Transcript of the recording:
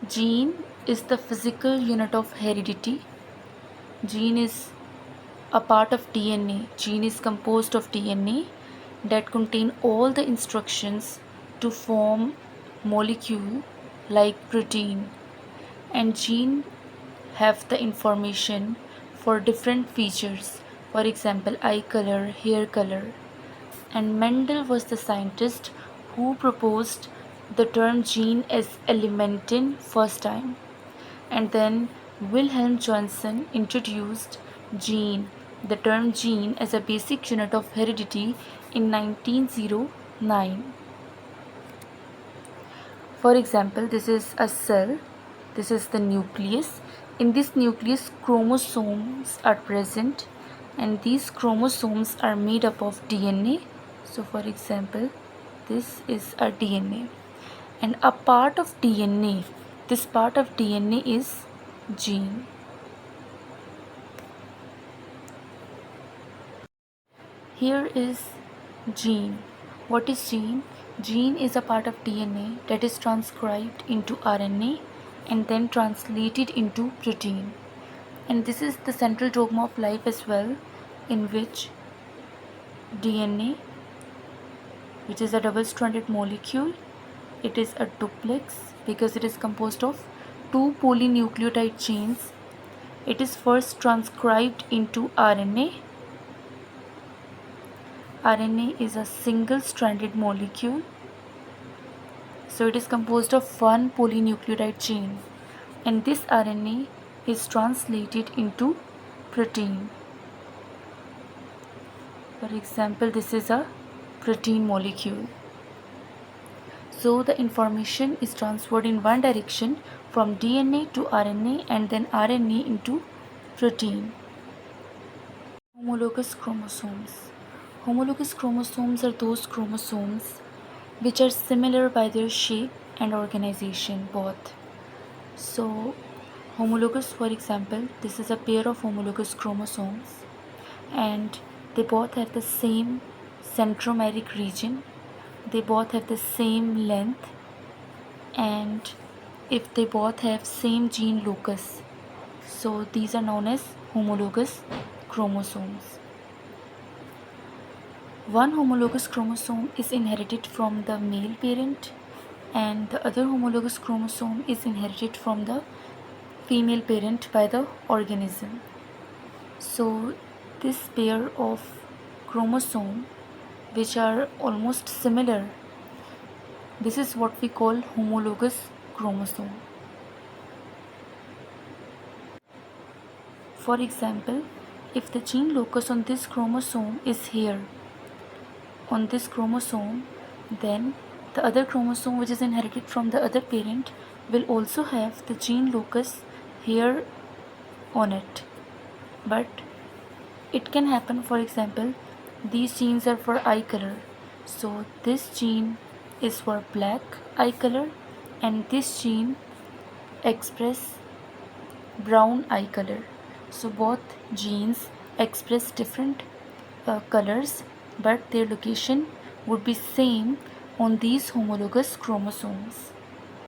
Gene is the physical unit of heredity. Gene is a part of DNA. Gene is composed of DNA that contain all the instructions to form molecule like protein, and gene have the information for different features, for example eye color, hair color. And Mendel was the scientist who proposed the term gene as elementin first time, and then Wilhelm Johnson introduced gene, the term gene, as a basic unit of heredity in 1909. For example, this is a cell, this is the nucleus. In this nucleus, chromosomes are present, and these chromosomes are made up of DNA. So, for example, this is a DNA, and a part of DNA, this part of DNA is gene. Here is gene. What is gene? Gene is a part of DNA that is transcribed into RNA and then translated into protein. And this is the central dogma of life as well, in which DNA, which is a double-stranded molecule, it is a duplex because it is composed of two polynucleotide chains. It is first transcribed into RNA. RNA is a single-stranded molecule, so it is composed of one polynucleotide chain, and this RNA is translated into protein. For example, this is a protein molecule. So the information is transferred in one direction from DNA to RNA and then RNA into protein. Homologous chromosomes. Homologous chromosomes are those chromosomes which are similar by their shape and organization both. So homologous, for example, this is a pair of homologous chromosomes and they both have the same centromeric region, they both have the same length, and if they both have same gene locus, so these are known as homologous chromosomes. One homologous chromosome is inherited from the male parent and the other homologous chromosome is inherited from the female parent by the organism. So this pair of chromosome which are almost similar, this is what we call homologous chromosome. For example, if the gene locus on this chromosome is here, on this chromosome, then the other chromosome which is inherited from the other parent will also have the gene locus here on it. But it can happen, for example, these genes are for eye color, so this gene is for black eye color and this gene express brown eye color. So both genes express different colors, but their location would be same on these homologous chromosomes.